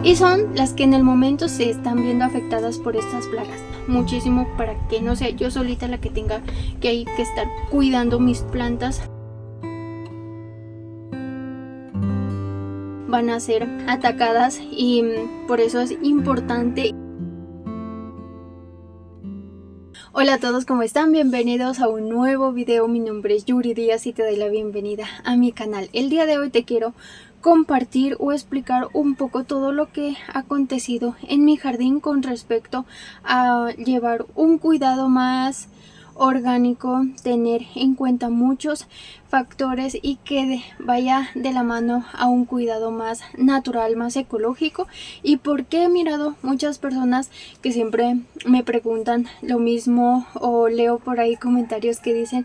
y son las que en el momento se están viendo afectadas por estas plagas. Muchísimo, para que no sea yo solita la que tenga que estar cuidando mis plantas. Van a ser atacadas y por eso es importante. Hola a todos, ¿cómo están? Bienvenidos a un nuevo video. Mi nombre es Yuri Díaz y te doy la bienvenida a mi canal. El día de hoy te quiero compartir o explicar un poco todo lo que ha acontecido en mi jardín con respecto a llevar un cuidado más orgánico, tener en cuenta muchos factores y que vaya de la mano a un cuidado más natural, más ecológico. Y porque he mirado muchas personas que siempre me preguntan lo mismo, o leo por ahí comentarios que dicen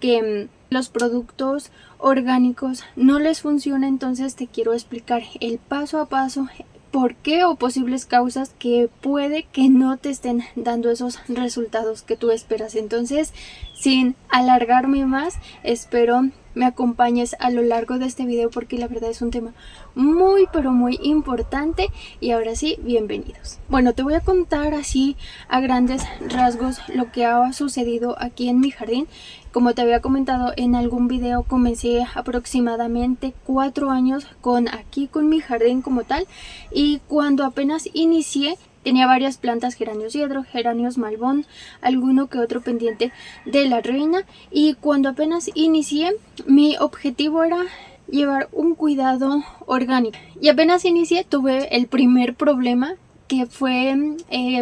que los productos orgánicos no les funciona. Entonces te quiero explicar el paso a paso por qué o posibles causas que puede que no te estén dando esos resultados que tú esperas. Entonces, sin alargarme más, espero me acompañes a lo largo de este video porque la verdad es un tema muy pero muy importante. Y ahora sí, bienvenidos. Bueno, te voy a contar así a grandes rasgos lo que ha sucedido aquí en mi jardín. Como te había comentado en algún video, comencé aproximadamente 4 años con mi jardín como tal, y cuando apenas inicié tenía varias plantas: geranios hiedro, geranios malbón, alguno que otro pendiente de la reina. Y cuando apenas inicié, mi objetivo era llevar un cuidado orgánico. Y apenas inicié, tuve el primer problema, que fue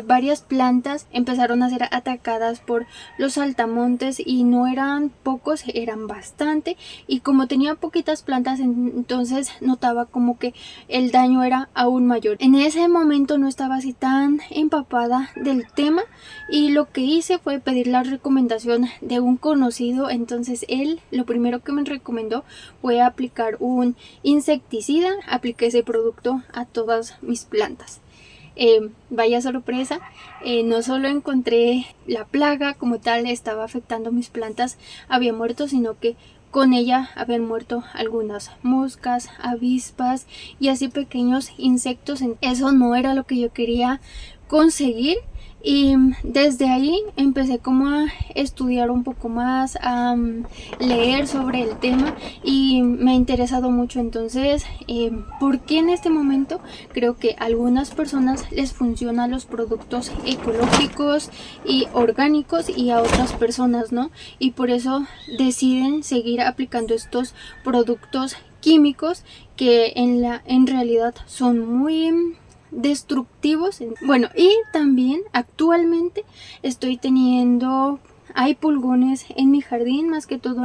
varias plantas empezaron a ser atacadas por los saltamontes, y no eran pocos, eran bastante. Y como tenía poquitas plantas, entonces notaba como que el daño era aún mayor. En ese momento no estaba así tan empapada del tema, y lo que hice fue pedir la recomendación de un conocido. Entonces él lo primero que me recomendó fue aplicar un insecticida. Apliqué ese producto a todas mis plantas. Vaya sorpresa, no solo encontré la plaga como tal estaba afectando mis plantas, había muerto, sino que con ella habían muerto algunas moscas, avispas y así pequeños insectos. Eso no era lo que yo quería conseguir. Y desde ahí empecé como a estudiar un poco más, a leer sobre el tema, y me ha interesado mucho. Entonces, ¿por qué en este momento creo que a algunas personas les funcionan los productos ecológicos y orgánicos y a otras personas no? Y por eso deciden seguir aplicando estos productos químicos que en realidad son muy destructivos. Bueno, y también actualmente estoy teniendo, hay pulgones en mi jardín, más que todo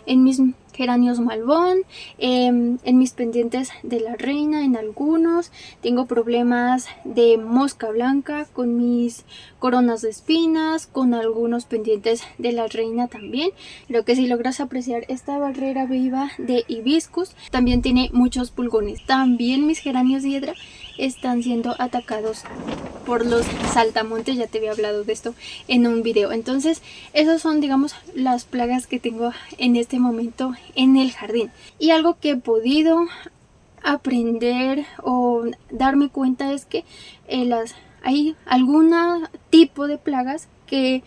en mis geranios malbón, en mis pendientes de la reina, en algunos. Tengo problemas de mosca blanca con mis coronas de espinas, con algunos pendientes de la reina también. Lo que si logras apreciar, esta barrera viva de hibiscus también tiene muchos pulgones. También mis geranios hiedra están siendo atacados por los saltamontes. Ya te había hablado de esto en un video. Entonces esas son, digamos, las plagas que tengo en este momento en el jardín. Y algo que he podido aprender o darme cuenta es que hay algún tipo de plagas que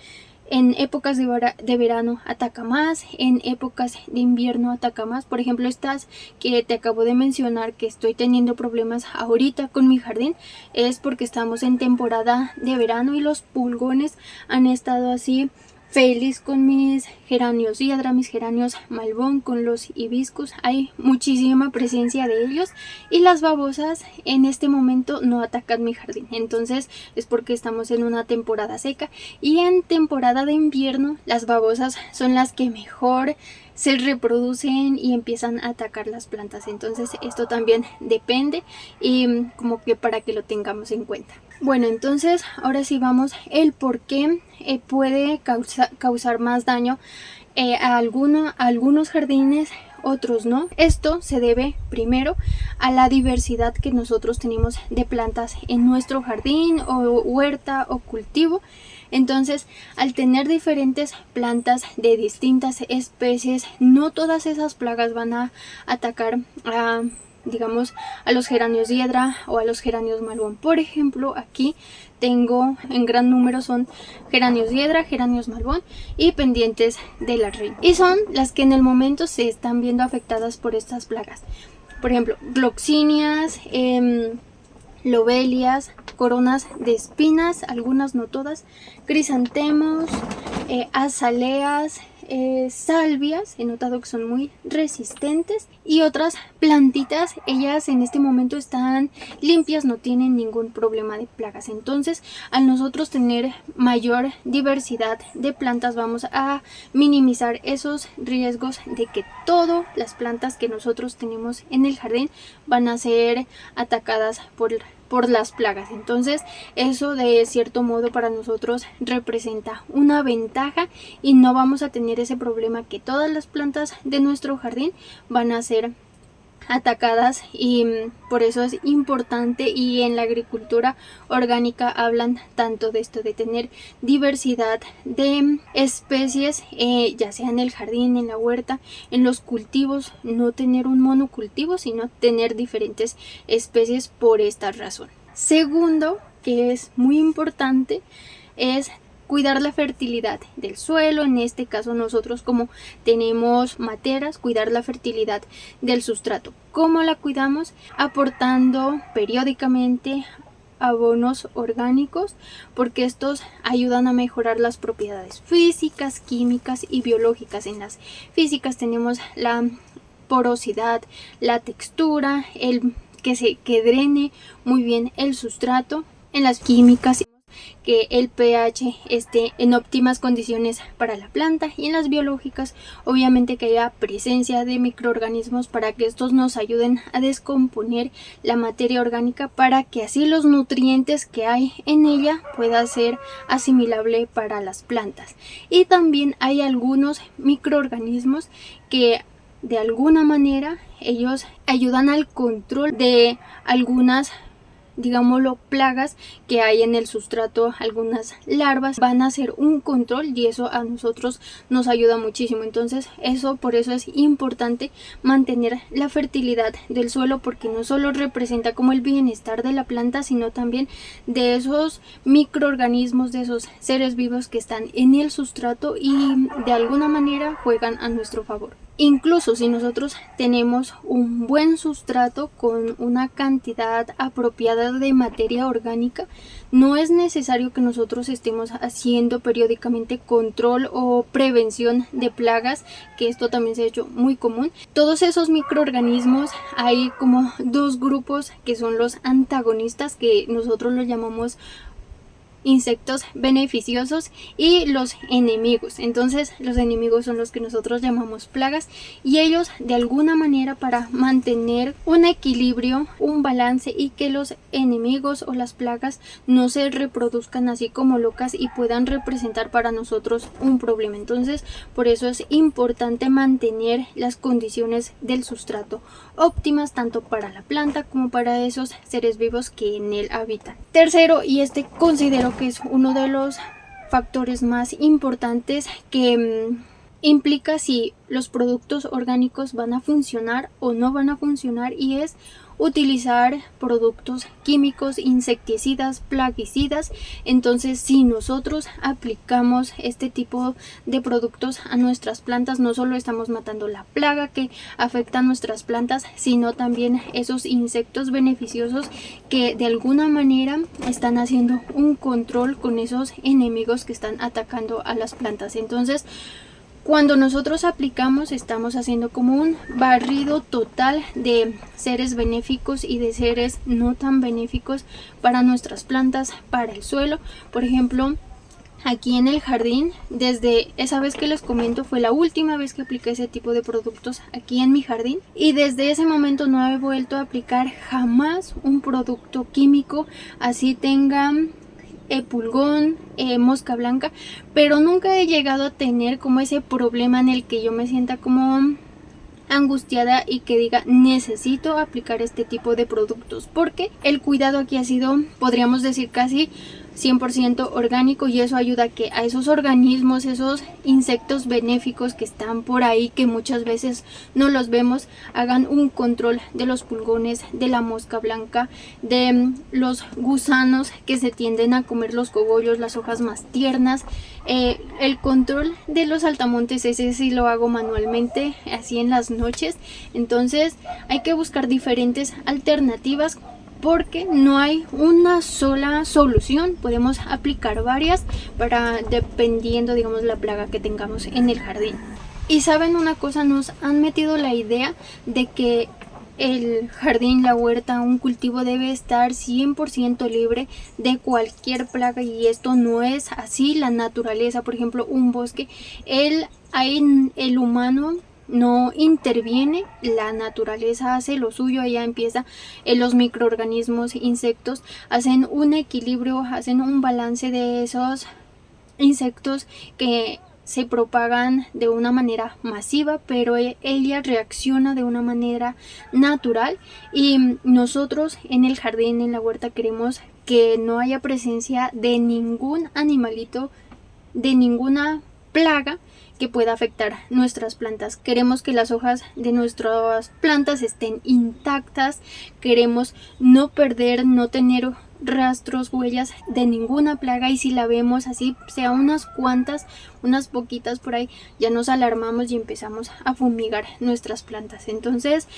en épocas de verano ataca más, en épocas de invierno ataca más. Por ejemplo, estas que te acabo de mencionar, que estoy teniendo problemas ahorita con mi jardín, es porque estamos en temporada de verano y los pulgones han estado así feliz con mis geranios hiedra, mis geranios malbón, con los hibiscus. Hay muchísima presencia de ellos, y las babosas en este momento no atacan mi jardín. Entonces es porque estamos en una temporada seca, y en temporada de invierno las babosas son las que mejor se reproducen y empiezan a atacar las plantas. Entonces esto también depende, y como que para que lo tengamos en cuenta. Bueno, entonces ahora sí vamos el por qué puede causar más daño a algunos jardines, otros no. Esto se debe primero a la diversidad que nosotros tenemos de plantas en nuestro jardín o huerta o cultivo. Entonces, al tener diferentes plantas de distintas especies, no todas esas plagas van a atacar a digamos a los geranios hiedra o a los geranios malbón. Por ejemplo, aquí tengo en gran número son geranios hiedra, geranios malbón y pendientes de la reina, y son las que en el momento se están viendo afectadas por estas plagas. Por ejemplo, gloxinias, lobelias, coronas de espinas, algunas no todas, crisantemos, azaleas, salvias, he notado que son muy resistentes, y otras plantitas, ellas en este momento están limpias, no tienen ningún problema de plagas. Entonces, al nosotros tener mayor diversidad de plantas, vamos a minimizar esos riesgos de que todas las plantas que nosotros tenemos en el jardín van a ser atacadas por las plagas. Entonces eso de cierto modo para nosotros representa una ventaja y no vamos a tener ese problema que todas las plantas de nuestro jardín van a ser atacadas, y por eso es importante, y en la agricultura orgánica hablan tanto de esto, de tener diversidad de especies, ya sea en el jardín, en la huerta, en los cultivos, no tener un monocultivo, sino tener diferentes especies por esta razón. Segundo, que es muy importante, es cuidar la fertilidad del suelo. En este caso nosotros, como tenemos materas, cuidar la fertilidad del sustrato. ¿Cómo la cuidamos? Aportando periódicamente abonos orgánicos, porque estos ayudan a mejorar las propiedades físicas, químicas y biológicas. En las físicas tenemos la porosidad, la textura, que drene muy bien el sustrato. En las químicas, que el pH esté en óptimas condiciones para la planta, y en las biológicas obviamente que haya presencia de microorganismos para que estos nos ayuden a descomponer la materia orgánica, para que así los nutrientes que hay en ella pueda ser asimilable para las plantas. Y también hay algunos microorganismos que de alguna manera ellos ayudan al control de algunas, digámoslo, plagas que hay en el sustrato. Algunas larvas van a hacer un control y eso a nosotros nos ayuda muchísimo. Entonces por eso es importante mantener la fertilidad del suelo, porque no solo representa como el bienestar de la planta, sino también de esos microorganismos, de esos seres vivos que están en el sustrato y de alguna manera juegan a nuestro favor. Incluso si nosotros tenemos un buen sustrato con una cantidad apropiada de materia orgánica, no es necesario que nosotros estemos haciendo periódicamente control o prevención de plagas, que esto también se ha hecho muy común. Todos esos microorganismos, hay como dos grupos que son los antagonistas, que nosotros los llamamos insectos beneficiosos, y los enemigos. Entonces los enemigos son los que nosotros llamamos plagas, y ellos de alguna manera, para mantener un equilibrio, un balance, y que los enemigos o las plagas no se reproduzcan así como locas y puedan representar para nosotros un problema. Entonces por eso es importante mantener las condiciones del sustrato óptimas, tanto para la planta como para esos seres vivos que en él habitan. Tercero, y este considero que es uno de los factores más importantes que implica si los productos orgánicos van a funcionar o no van a funcionar, y es utilizar productos químicos, insecticidas, plaguicidas. Entonces si nosotros aplicamos este tipo de productos a nuestras plantas, no solo estamos matando la plaga que afecta a nuestras plantas, sino también esos insectos beneficiosos que de alguna manera están haciendo un control con esos enemigos que están atacando a las plantas. Entonces cuando nosotros aplicamos, estamos haciendo como un barrido total de seres benéficos y de seres no tan benéficos para nuestras plantas, para el suelo. Por ejemplo, aquí en el jardín, desde esa vez que les comento, fue la última vez que apliqué ese tipo de productos aquí en mi jardín, y desde ese momento no he vuelto a aplicar jamás un producto químico, así tenga pulgón, mosca blanca, pero nunca he llegado a tener como ese problema en el que yo me sienta como angustiada y que diga necesito aplicar este tipo de productos, porque el cuidado aquí ha sido, podríamos decir, casi 100% orgánico, y eso ayuda a que a esos organismos, esos insectos benéficos que están por ahí, que muchas veces no los vemos, hagan un control de los pulgones, de la mosca blanca, de los gusanos que se tienden a comer los cogollos, las hojas más tiernas. El control de los saltamontes, ese sí lo hago manualmente, así en las noches. Entonces hay que buscar diferentes alternativas, porque no hay una sola solución, podemos aplicar varias para dependiendo, digamos, la plaga que tengamos en el jardín. Y saben una cosa, nos han metido la idea de que el jardín, la huerta, un cultivo debe estar 100% libre de cualquier plaga, y esto no es así. La naturaleza, por ejemplo, un bosque, el humano no interviene, la naturaleza hace lo suyo, ella empieza, los microorganismos, insectos, hacen un equilibrio, hacen un balance de esos insectos que se propagan de una manera masiva, pero ella reacciona de una manera natural, y nosotros en el jardín, en la huerta, queremos que no haya presencia de ningún animalito, de ninguna plaga que pueda afectar nuestras plantas. Queremos que las hojas de nuestras plantas estén intactas, queremos no perder, no tener rastros, huellas de ninguna plaga, y si la vemos así, sea unas cuantas, unas poquitas por ahí, ya nos alarmamos y empezamos a fumigar nuestras plantas. Entonces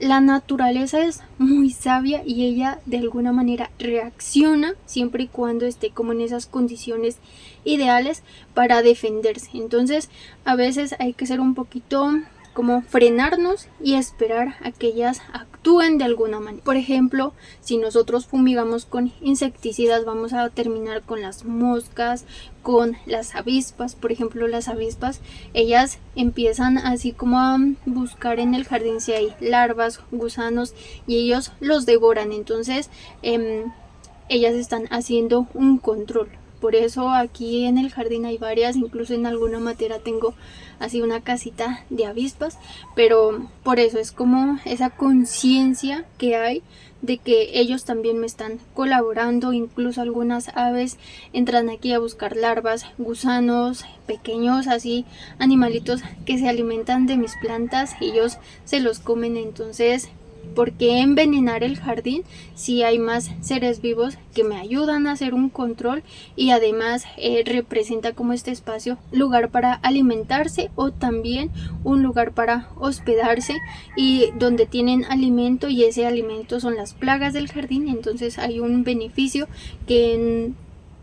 la naturaleza es muy sabia, y ella de alguna manera reacciona siempre y cuando esté como en esas condiciones ideales para defenderse. Entonces a veces hay que ser un poquito como frenarnos y esperar a que ellas actúen de alguna manera. Por ejemplo, si nosotros fumigamos con insecticidas, vamos a terminar con las moscas, con las avispas. Por ejemplo, las avispas, ellas empiezan así como a buscar en el jardín si hay larvas, gusanos, y ellos los devoran. Entonces ellas están haciendo un control. Por eso aquí en el jardín hay varias, incluso en alguna matera tengo así una casita de avispas, pero por eso es como esa conciencia que hay de que ellos también me están colaborando. Incluso algunas aves entran aquí a buscar larvas, gusanos, pequeños así animalitos que se alimentan de mis plantas, y ellos se los comen. Entonces, ¿por qué envenenar el jardín si hay más seres vivos que me ayudan a hacer un control? Y además representa como este espacio lugar para alimentarse, o también un lugar para hospedarse, y donde tienen alimento, y ese alimento son las plagas del jardín. Entonces hay un beneficio que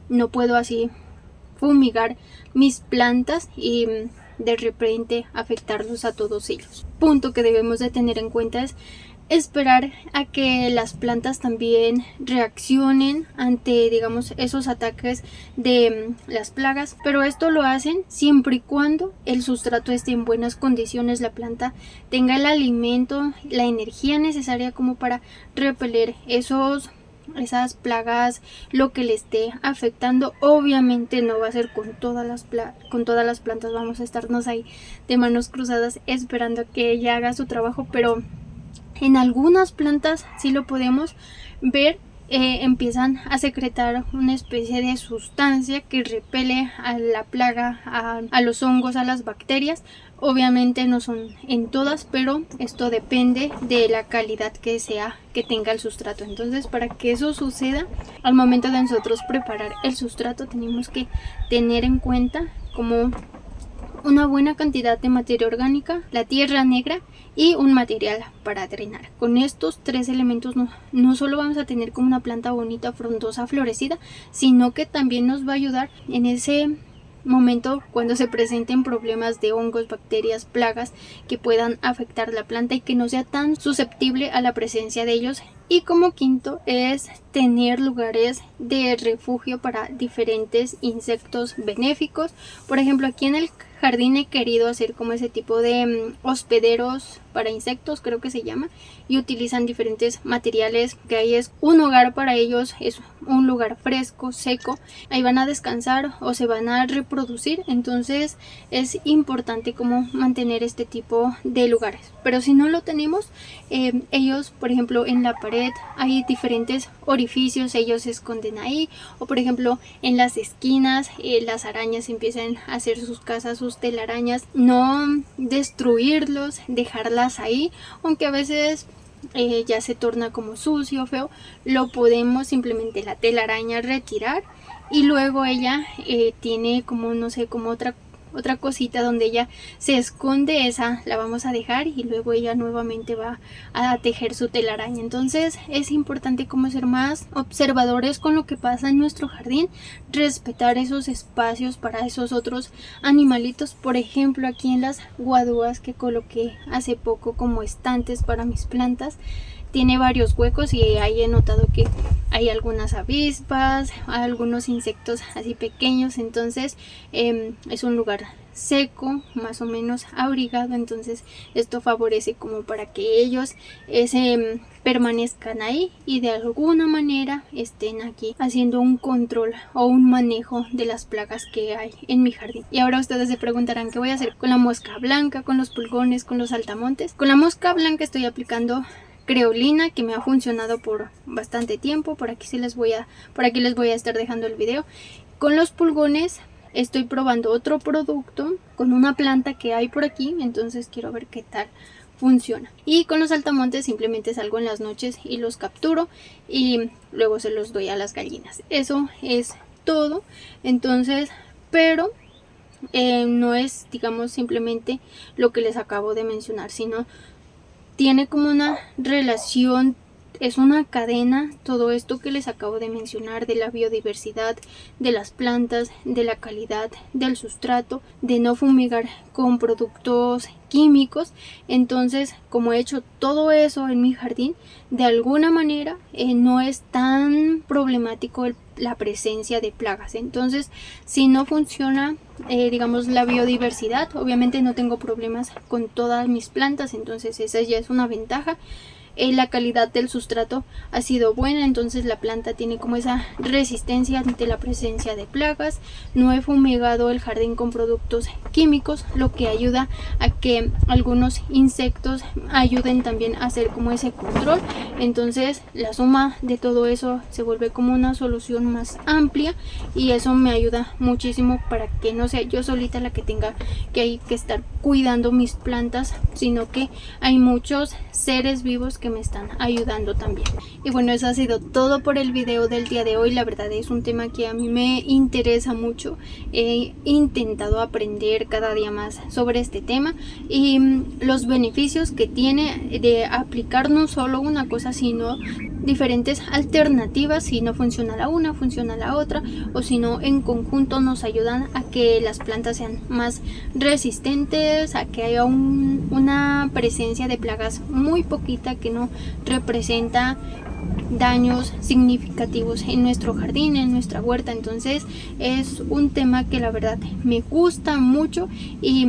no puedo así fumigar mis plantas y de repente afectarlos a todos ellos. Punto que debemos de tener en cuenta es esperar a que las plantas también reaccionen ante, digamos, esos ataques de las plagas, pero esto lo hacen siempre y cuando el sustrato esté en buenas condiciones, la planta tenga el alimento, la energía necesaria como para repeler esas plagas, lo que le esté afectando. Obviamente no va a ser con todas las plantas, vamos a estarnos ahí de manos cruzadas esperando que ella haga su trabajo, pero en algunas plantas sí lo podemos ver, empiezan a secretar una especie de sustancia que repele a la plaga, a los hongos, a las bacterias. Obviamente no son en todas, pero esto depende de la calidad que tenga el sustrato. Entonces, para que eso suceda, al momento de nosotros preparar el sustrato, tenemos que tener en cuenta como una buena cantidad de materia orgánica, la tierra negra y un material para drenar. Con estos tres elementos no solo vamos a tener como una planta bonita, frondosa, florecida, sino que también nos va a ayudar en ese momento cuando se presenten problemas de hongos, bacterias, plagas que puedan afectar la planta y que no sea tan susceptible a la presencia de ellos. Y como quinto es tener lugares de refugio para diferentes insectos benéficos. Por ejemplo, aquí en el jardín he querido hacer como ese tipo de hospederos para insectos, creo que se llama, y utilizan diferentes materiales, que ahí es un hogar para ellos, es un lugar fresco, seco, ahí van a descansar o se van a reproducir. Entonces es importante como mantener este tipo de lugares, pero si no lo tenemos, ellos, por ejemplo, en la pared hay diferentes orificios, ellos se esconden ahí, o por ejemplo en las esquinas, las arañas empiezan a hacer sus casas, sus telarañas. No destruirlos, dejarlas ahí, aunque a veces ya se torna como sucio, feo, lo podemos simplemente la telaraña retirar, y luego ella tiene como, no sé, como otra cosita donde ella se esconde, esa la vamos a dejar y luego ella nuevamente va a tejer su telaraña. Entonces es importante como ser más observadores con lo que pasa en nuestro jardín, respetar esos espacios para esos otros animalitos. Por ejemplo, aquí en las guadúas que coloqué hace poco como estantes para mis plantas, tiene varios huecos y ahí he notado que hay algunas avispas, algunos insectos así pequeños. Entonces es un lugar seco, más o menos abrigado, entonces esto favorece como para que ellos permanezcan ahí y de alguna manera estén aquí haciendo un control o un manejo de las plagas que hay en mi jardín. Y ahora ustedes se preguntarán qué voy a hacer con la mosca blanca, con los pulgones, con los saltamontes. Con la mosca blanca estoy aplicando creolina, que me ha funcionado por bastante tiempo. Por aquí les voy a estar dejando el video. Con los pulgones estoy probando otro producto con una planta que hay por aquí, entonces quiero ver qué tal funciona. Y con los saltamontes simplemente salgo en las noches y los capturo y luego se los doy a las gallinas. Eso es todo. Entonces, pero no es, digamos, simplemente lo que les acabo de mencionar, sino tiene como una relación, es una cadena, todo esto que les acabo de mencionar, de la biodiversidad, de las plantas, de la calidad del sustrato, de no fumigar con productos químicos. Entonces, como he hecho todo eso en mi jardín, de alguna manera no es tan problemático la presencia de plagas. Entonces, si no funciona digamos la biodiversidad, obviamente no tengo problemas con todas mis plantas, entonces esa ya es una ventaja. La calidad del sustrato ha sido buena, entonces la planta tiene como esa resistencia ante la presencia de plagas. No he fumigado el jardín con productos químicos, lo que ayuda a que algunos insectos ayuden también a hacer como ese control. Entonces la suma de todo eso se vuelve como una solución más amplia y eso me ayuda muchísimo para que no sea yo solita la que tenga que estar cuidando mis plantas, sino que hay muchos seres vivos que me están ayudando también. Y bueno, eso ha sido todo por el video del día de hoy. La verdad es un tema que a mí me interesa mucho. He intentado aprender cada día más sobre este tema y los beneficios que tiene de aplicar no solo una cosa, sino diferentes alternativas. Si no funciona la una, funciona la otra, o si no, en conjunto nos ayudan a que las plantas sean más resistentes, a que haya una presencia de plagas muy poquita, que no representa daños significativos en nuestro jardín, en nuestra huerta. Entonces es un tema que la verdad me gusta mucho y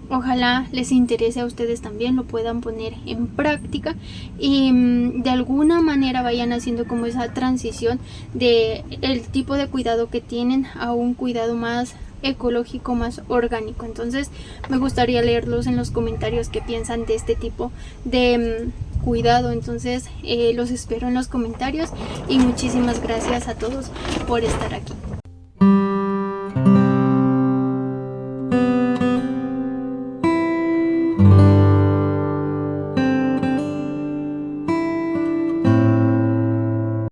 ojalá les interese a ustedes también, lo puedan poner en práctica y de alguna manera vayan haciendo como esa transición de el tipo de cuidado que tienen a un cuidado más ecológico, más orgánico. Entonces me gustaría leerlos en los comentarios qué piensan de este tipo de cuidado. Entonces los espero en los comentarios y muchísimas gracias a todos por estar aquí.